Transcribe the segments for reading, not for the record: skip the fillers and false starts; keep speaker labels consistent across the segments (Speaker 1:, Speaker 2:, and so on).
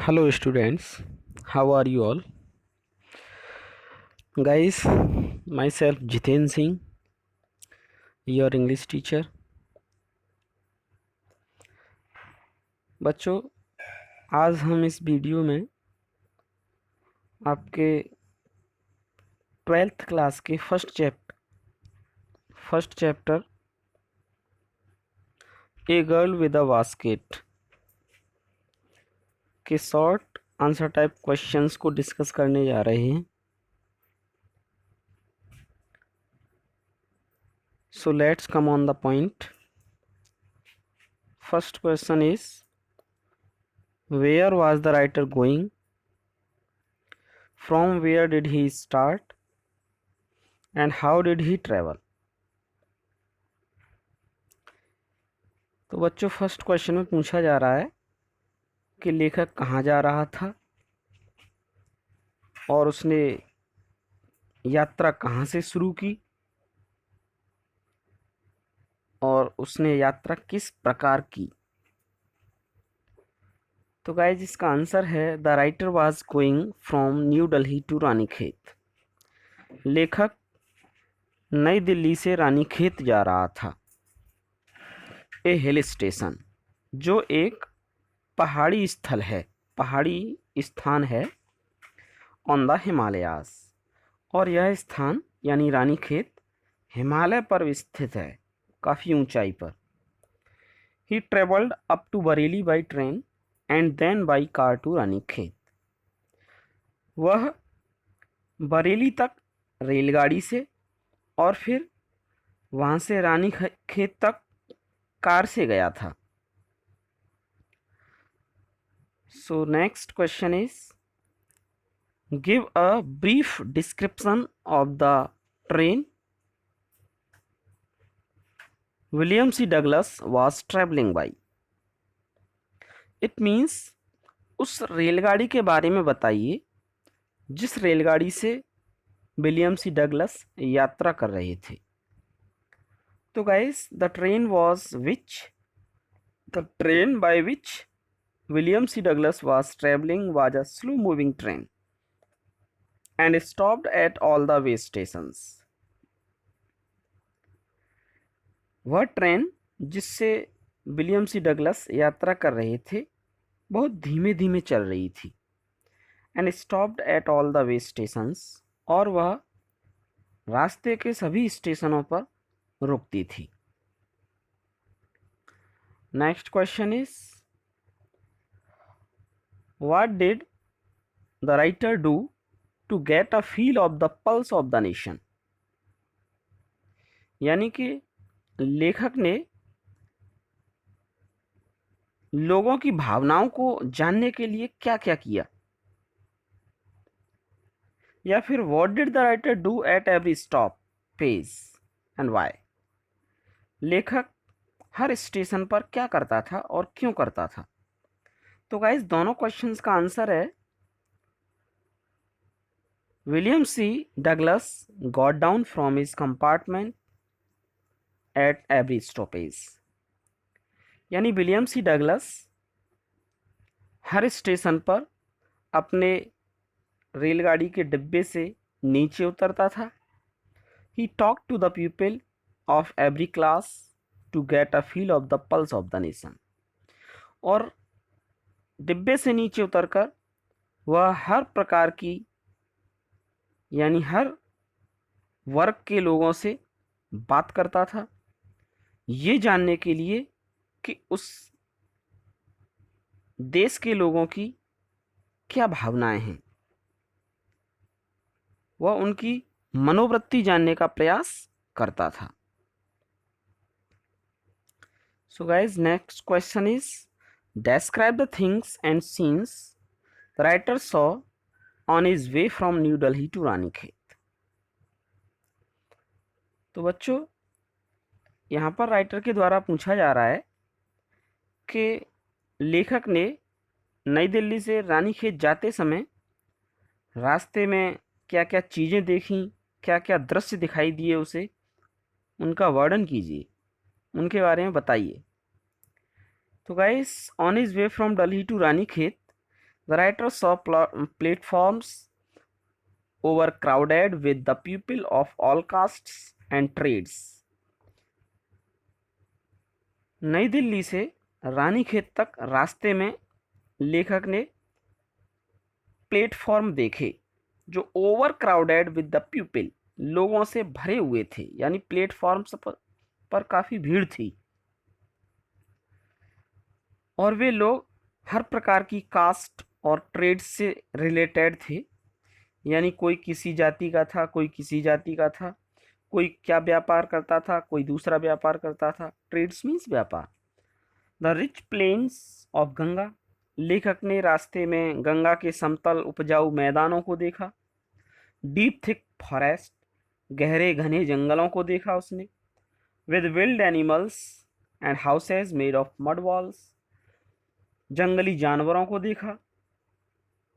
Speaker 1: Hello students, how are you all? Guys, myself Jiten Singh, your English teacher. बच्चों, आज हम इस video में आपके 12th क्लास के first chapter a girl with a basket के शॉर्ट आंसर टाइप क्वेश्चंस को डिस्कस करने जा रहे हैं. So let's come on the point. First question is, where was the writer going? From where did he start? And how did he travel? तो बच्चों, first question में पूछा जा रहा है कि लेखक कहाँ जा रहा था और उसने यात्रा कहाँ से शुरू की और उसने यात्रा किस प्रकार की. तो गाइज, इसका आंसर है the writer was going from New Delhi to Ranikhet. लेखक नई दिल्ली से रानीखेत जा रहा था. ए हिल स्टेशन, जो एक पहाड़ी स्थल है, पहाड़ी स्थान है. ऑन द हिमालयास, और यह स्थान यानी रानीखेत हिमालय पर स्थित है, काफ़ी ऊंचाई पर. He travelled up to Bareilly by train and then by car to Ranikhet. वह बरेली तक रेलगाड़ी से और फिर वहाँ से रानीखेत तक कार से गया था. So next question is, give a brief description of the train William C Douglas was traveling by. It means उस रेलगाड़ी के बारे में बताइए जिस रेलगाड़ी से विलियम सी डगलस यात्रा कर रहे थे. तो guys, the train by which William C Douglas was traveling was a slow moving train and stopped at all the way stations. वह ट्रेन जिससे विलियम सी डगलस यात्रा कर रहे थे बहुत धीमे धीमे चल रही थी. And stopped at all the way stations, और वह रास्ते के सभी स्टेशनों पर रुकती थी. Next question is, what did the writer do to get a feel of the pulse of the nation. यानी कि लेखक ने लोगों की भावनाओं को जानने के लिए क्या क्या किया, या फिर what did the writer do at every stop page and why. लेखक हर स्टेशन पर क्या करता था और क्यों करता था. तो गाइस, दोनों क्वेश्चंस का आंसर है William C Douglas got down from his compartment at every stoppage. यानी विलियम सी डगलस हर स्टेशन पर अपने रेलगाड़ी के डिब्बे से नीचे उतरता था. He talk to the people of every class to get a feel of the pulse of the nation. और डिब्बे से नीचे उतरकर वह हर प्रकार की यानी हर वर्ग के लोगों से बात करता था, ये जानने के लिए कि उस देश के लोगों की क्या भावनाएं हैं. वह उनकी मनोवृत्ति जानने का प्रयास करता था. So guys, next question is, describe the things and scenes the writer saw on his way from New Delhi to Ranikhet. तो बच्चों, यहाँ पर राइटर के द्वारा पूछा जा रहा है कि लेखक ने नई दिल्ली से रानीखेत जाते समय रास्ते में क्या क्या चीज़ें देखीं, क्या क्या दृश्य दिखाई दिए उसे, उनका वर्णन कीजिए, उनके बारे में बताइए. तो guys, on his way from Delhi to Ranikhet The writer saw platforms overcrowded with the people of all castes and trades. नई दिल्ली से रानीखेत तक रास्ते में लेखक ने प्लेटफॉर्म देखे जो over crowded with the people, लोगों से भरे हुए थे, यानी प्लेटफॉर्म्स पर काफी भीड़ थी और वे लोग हर प्रकार की कास्ट और ट्रेड से रिलेटेड थे, यानी कोई किसी जाति का था, कोई किसी जाति का था, कोई क्या व्यापार करता था, कोई दूसरा व्यापार करता था। ट्रेड्स मीन्स व्यापार। The rich plains of Ganga, लेखक ने रास्ते में गंगा के समतल उपजाऊ मैदानों को देखा। डीप थिक फॉरेस्ट, गहरे घने जंगलों को देखा उसने। With wild animals and houses made of mud walls, जंगली जानवरों को देखा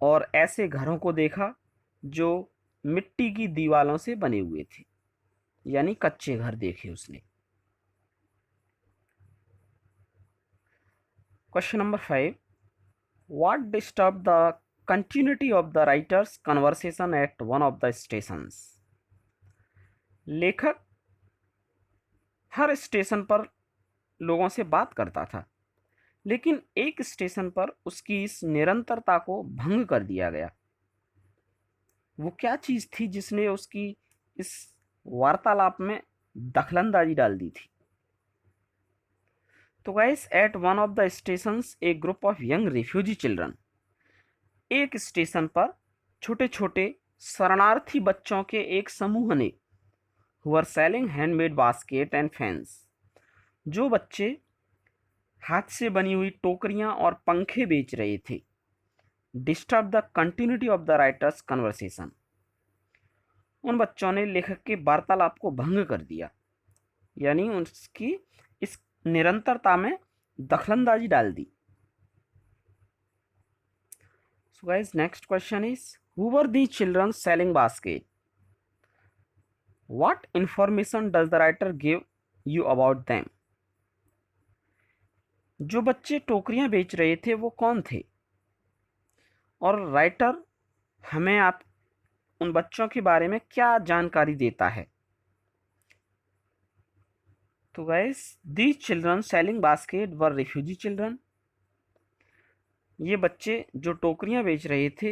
Speaker 1: और ऐसे घरों को देखा जो मिट्टी की दीवारों से बने हुए थे, यानी कच्चे घर देखे उसने। Question number 5, what disturb the continuity of the writer's conversation at one of the stations. लेखक हर स्टेशन पर लोगों से बात करता था, लेकिन एक स्टेशन पर उसकी इस निरंतरता को भंग कर दिया गया। वो क्या चीज थी जिसने उसकी इस वार्तालाप में दखलंदाजी डाल दी थी? तो guys, at one of the stations a group of young refugee children, एक स्टेशन पर छोटे छोटे शरणार्थी बच्चों के एक समूह ने who were selling handmade basket and fans, जो बच्चे हाथ से बनी हुई टोकरियां और पंखे बेच रहे थे, disturb the continuity of the writer's conversation, उन बच्चों ने लेखक के वार्तालाप को भंग कर दिया, यानी उसकी इस निरंतरता में दखलंदाजी डाल दी। So guys, next question is, who were these children selling basket? What information does the writer give you about them? जो बच्चे टोकरियां बेच रहे थे वो कौन थे और राइटर हमें आप उन बच्चों के बारे में क्या जानकारी देता है? तो guys, these children selling basket were refugee children, ये बच्चे जो टोकरियां बेच रहे थे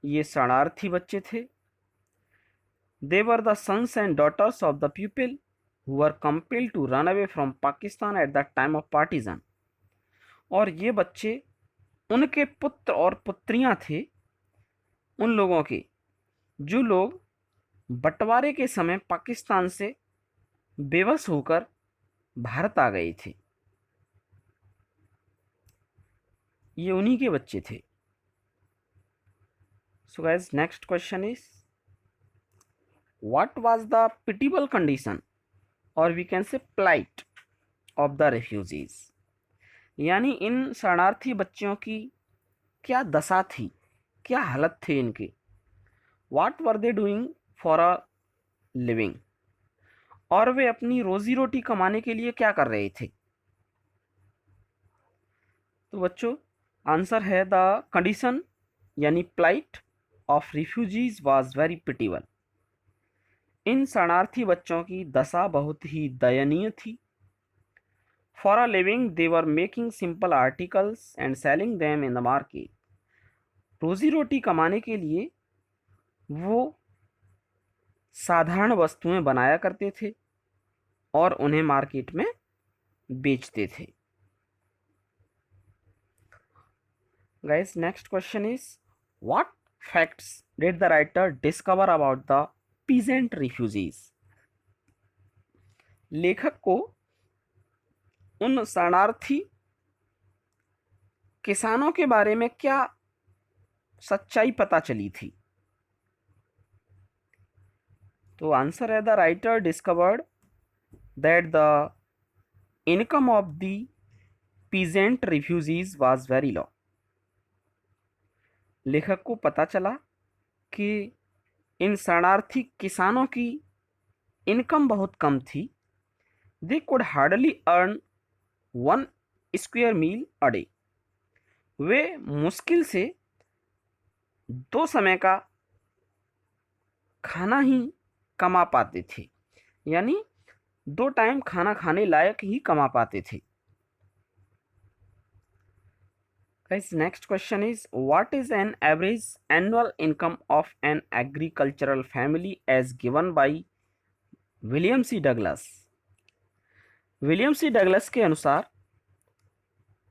Speaker 1: ये शरणार्थी बच्चे थे। They were the sons and daughters of the people who were compelled to run away from Pakistan at the time of partition, और ये बच्चे उनके पुत्र और पुत्रियां थे उन लोगों के जो लोग बंटवारे के समय पाकिस्तान से बेबस होकर भारत आ गए थे, ये उन्हीं के बच्चे थे। So guys, next question is, what was the pitiable condition और we can say plight of the refugees, यानी इन शरणार्थी बच्चों की क्या दशा थी, क्या हालत थे इनके। What were they doing for a living, और वे अपनी रोजी रोटी कमाने के लिए क्या कर रहे थे। तो बच्चों, आंसर है द कंडीशन यानी plight of refugees was very pitiable, इन शरणार्थी बच्चों की दशा बहुत ही दयनीय थी। For a living they were making simple articles and selling them in the market, रोजी रोटी कमाने के लिए वो साधारण वस्तुएं बनाया करते थे और उन्हें मार्केट में बेचते थे। Guys, next question is, what facts did the writer discover about the peasant refugees, लेखक को उन शरणार्थी किसानों के बारे में क्या सच्चाई पता चली थी। तो आंसर है the writer discovered that the income of the peasant refugees was very low, लेखक को पता चला कि इन शरणार्थी किसानों की इनकम बहुत कम थी। They could hardly earn 1 square meal a day, वे मुश्किल से 2 समय का खाना ही कमा पाते थे, यानी 2 टाइम खाना खाने लायक ही कमा पाते थे। Guys, next question is what is an average annual income of an agricultural family as given by William C Douglas. William C Douglas के अनुसार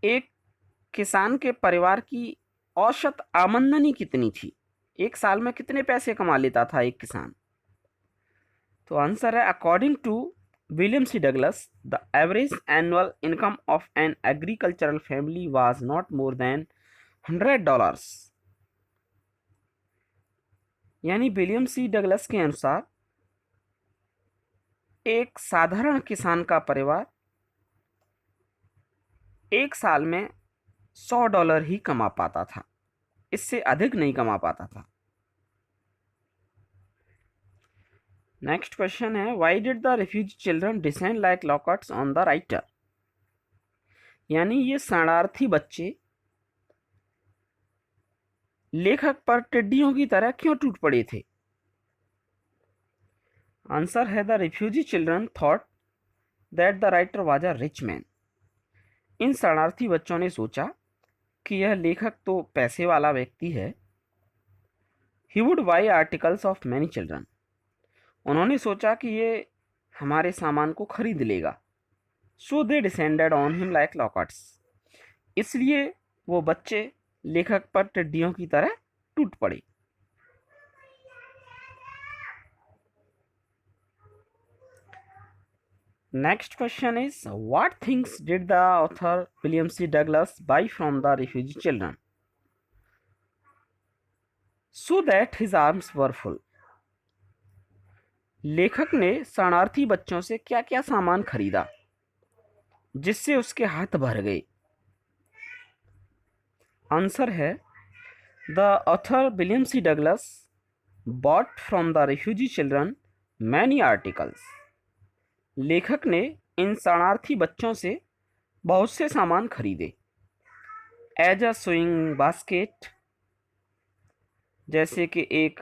Speaker 1: एक किसान के परिवार की औसत आमदनी कितनी थी, एक साल में कितने पैसे कमा लेता था एक किसान। तो आंसर है according to William C Douglas the average annual income of an agricultural family was not more than $100। यानी विलियम सी डगलस के अनुसार एक साधारण किसान का परिवार एक साल में $100 ही कमा पाता था, इससे अधिक नहीं कमा पाता था। नेक्स्ट क्वेश्चन है why did the refugee children descend like locusts on the writer. यानी ये शरणार्थी बच्चे लेखक पर टिड्डियों की तरह क्यों टूट पड़े थे। आंसर है the refugee children thought that the writer was a rich man. इन शरणार्थी बच्चों ने सोचा कि यह लेखक तो पैसे वाला व्यक्ति है। He would buy articles of many children. उन्होंने सोचा कि ये हमारे सामान को खरीद लेगा। सो दे डिसेंडेड ऑन हिम लाइक लॉकर्ट्स। इसलिए वो बच्चे लेखक पर टिड्डियों की तरह टूट पड़े। Next question is what things did the author William C Douglas buy from the refugee children so that his arms were full. लेखक ने शरणार्थी बच्चों से क्या क्या सामान खरीदा जिससे उसके हाथ भर गए। आंसर है the author William C Douglas bought from the refugee children many articles. लेखक ने इन शरणार्थी बच्चों से बहुत से सामान खरीदे। एज अ स्विंग बास्केट, जैसे कि एक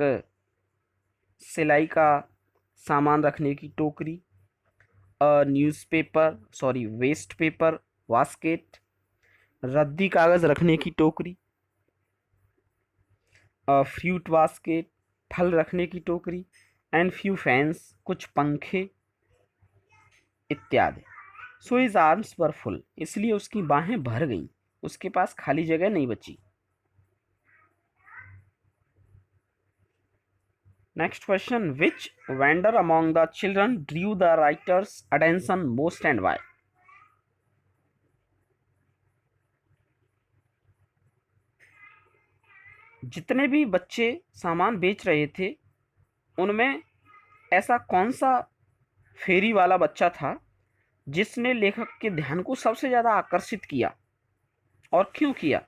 Speaker 1: सिलाई का सामान रखने की टोकरी, वेस्ट पेपर बास्केट, रद्दी कागज रखने की टोकरी, फ्रूट बास्केट फल रखने की टोकरी, एंड फ्यू फैंस कुछ पंखे इत्यादि। So his arms were full, इसलिए उसकी बाहें भर गईं, उसके पास खाली जगह नहीं बची। Next question which vendor among the children drew the writer's attention most and why. जितने भी बच्चे सामान बेच रहे थे उनमें ऐसा कौन सा फेरी वाला बच्चा था जिसने लेखक के ध्यान को सबसे ज़्यादा आकर्षित किया और क्यों किया।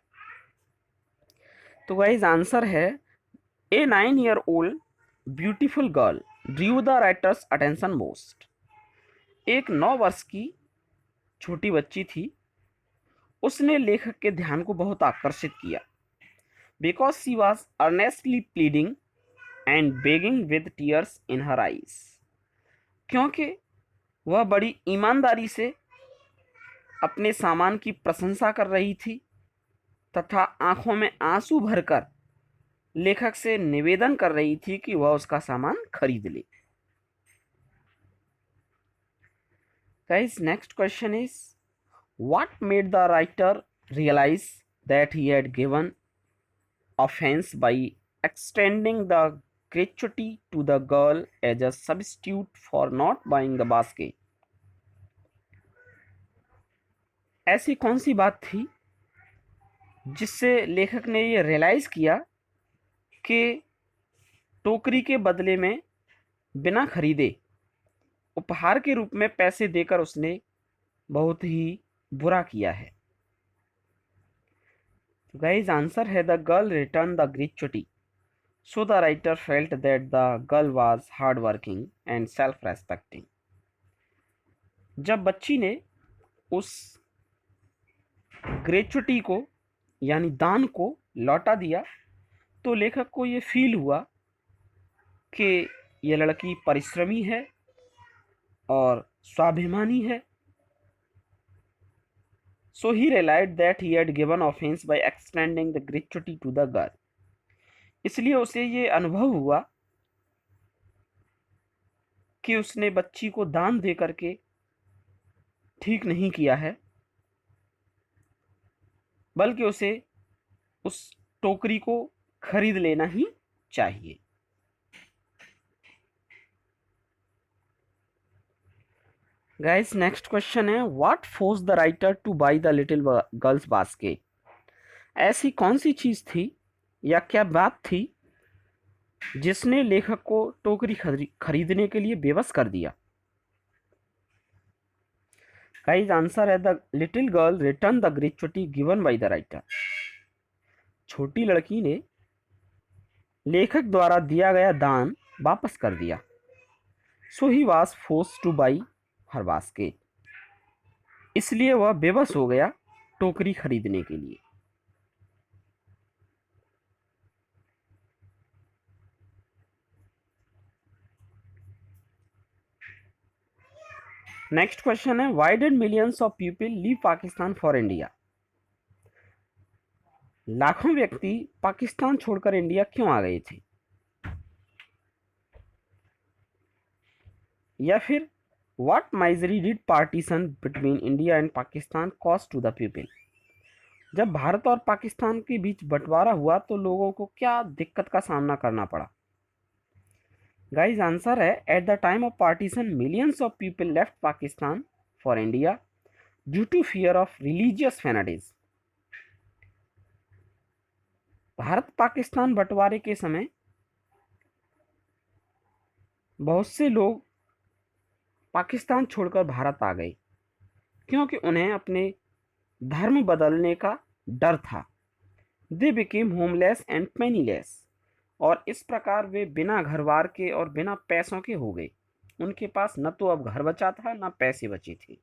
Speaker 1: तो गाइस आंसर है ए 9-year-old beautiful girl Drew the writer's attention most. एक 9 वर्ष की छोटी बच्ची थी, उसने लेखक के ध्यान को बहुत आकर्षित किया। Because she was earnestly pleading and begging with tears in her eyes. क्योंकि वह बड़ी ईमानदारी से अपने सामान की प्रशंसा कर रही थी तथा आंखों में आंसू भरकर लेखक से निवेदन कर रही थी कि वह उसका सामान खरीद ले। Guys next question is what made the writer realize that he had given offence by extending the gratuity to the girl as a substitute for not buying the basket। ऐसी कौन सी बात थी जिससे लेखक ने ये रियलाइज किया कि टोकरी के बदले में बिना खरीदे उपहार के रूप में पैसे देकर उसने बहुत ही बुरा किया है। तो गाइस आंसर है the girl return the gratuity। So the writer felt that the girl was hardworking and self-respecting। जब बच्ची ने उस ग्रेचुटी को यानी दान को लौटा दिया तो लेखक को ये फील हुआ कि ये लड़की परिश्रमी है और स्वाभिमानी है। So he realized that he had given offense by extending the gratuity to the girl. इसलिए उसे ये अनुभव हुआ कि उसने बच्ची को दान दे करके ठीक नहीं किया है, बल्कि उसे उस टोकरी को खरीद लेना ही चाहिए। गाइस, नेक्स्ट क्वेश्चन है, what force the writer to buy the little girl's basket? ऐसी कौन सी चीज थी या क्या बात थी जिसने लेखक को टोकरी खरीदने के लिए बेबस कर दिया? गाइस, आंसर है the little girl return the gratuity given by the writer. छोटी लड़की ने लेखक द्वारा दिया गया दान वापस कर दिया। So he was force to buy her basket, इसलिए वह बेबस हो गया टोकरी खरीदने के लिए। नेक्स्ट क्वेश्चन है, why did millions of people leave Pakistan for India? लाखों व्यक्ति पाकिस्तान छोड़कर इंडिया क्यों आ गए थे? या फिर what misery did partition between India and Pakistan cause to the people? जब भारत और पाकिस्तान के बीच बंटवारा हुआ तो लोगों को क्या दिक्कत का सामना करना पड़ा? गाइस, आंसर है at the time of partition millions of people left Pakistan for India due to fear of religious fanaticism. Bharat Pakistan बंटवारे के समय बहुत से लोग पाकिस्तान छोड़कर भारत आ गए क्योंकि उन्हें अपने धर्म बदलने का डर था। They became homeless and penniless, और इस प्रकार वे बिना घरबार के और बिना पैसों के हो गए। उनके पास न तो अब घर बचा था न पैसे बचे थे।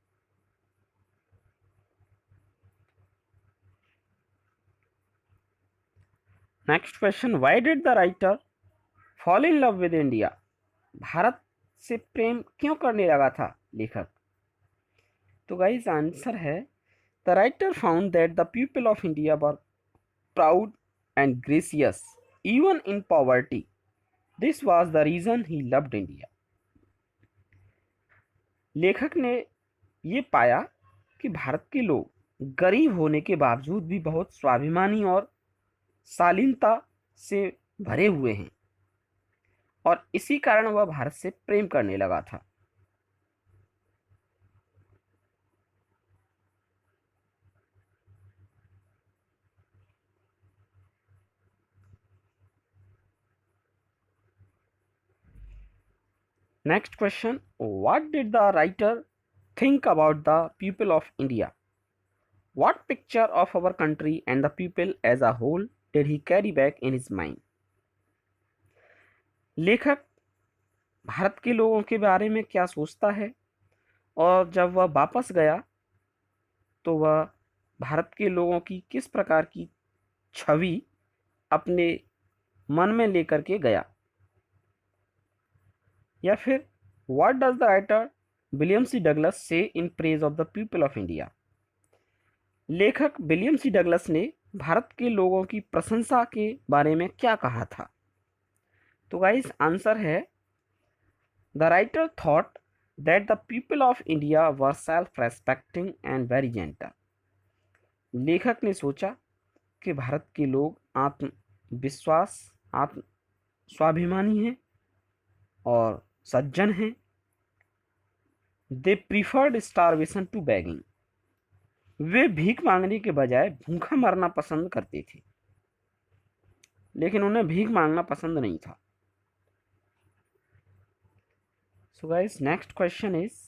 Speaker 1: Next question, why did the writer fall in love with India? Bharat से प्रेम क्यों करने लगा था लेखक? तो गाइस, आंसर है the writer found that the people of India were proud and gracious even in poverty. This was the reason he loved India. लेखक ने ये पाया कि भारत के लोग गरीब होने के बावजूद भी बहुत स्वाभिमानी और शालीनता से भरे हुए हैं, और इसी कारण वह भारत से प्रेम करने लगा था। Next question, what did the writer think about the people of India? What picture of our country and the people as a whole did he carry back in his mind? लेखक भारत के लोगों के बारे में क्या सोचता है, और जब वह वापस गया तो वह भारत के लोगों की किस प्रकार की छवि अपने मन में लेकर के गया? या फिर what does the writer William C Douglas say in praise of the people of India? लेखक विलियम सी डगलस ने भारत के लोगों की प्रशंसा के बारे में क्या कहा था? तो गाइस, आंसर है the writer thought that the people of India were self respecting and very gentle. लेखक ने सोचा कि भारत के लोग आत्मविश्वास, आत्म स्वाभिमानी हैं और सज्जन हैं। दे प्रीफर्ड स्टारवेशन टू बैगिंग, वे भीख मांगने के बजाय भूखा मरना पसंद करते थे, लेकिन उन्हें भीख मांगना पसंद नहीं था। So guys, next question is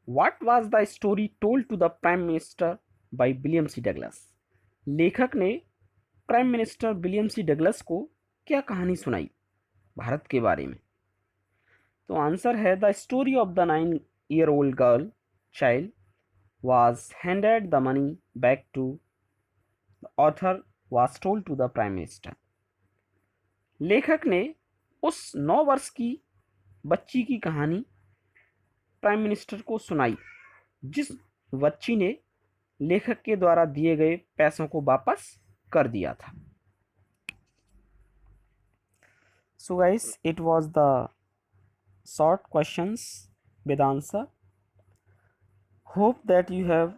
Speaker 1: what was the story told to the prime minister by William C Douglas? लेखक ने prime minister William C Douglas को क्या कहानी सुनाई भारत के बारे में? तो आंसर है the story of the 9-year-old girl child was handed the money back to the author was told to the Prime Minister. लेखक ने उस 9 वर्ष की बच्ची की कहानी प्राइम मिनिस्टर को सुनाई, जिस बच्ची ने लेखक के द्वारा दिए गए पैसों को वापस कर दिया था. So guys, it was the short questions with answer. Hope that you have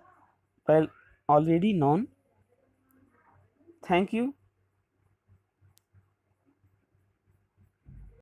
Speaker 1: well already known. Thank you.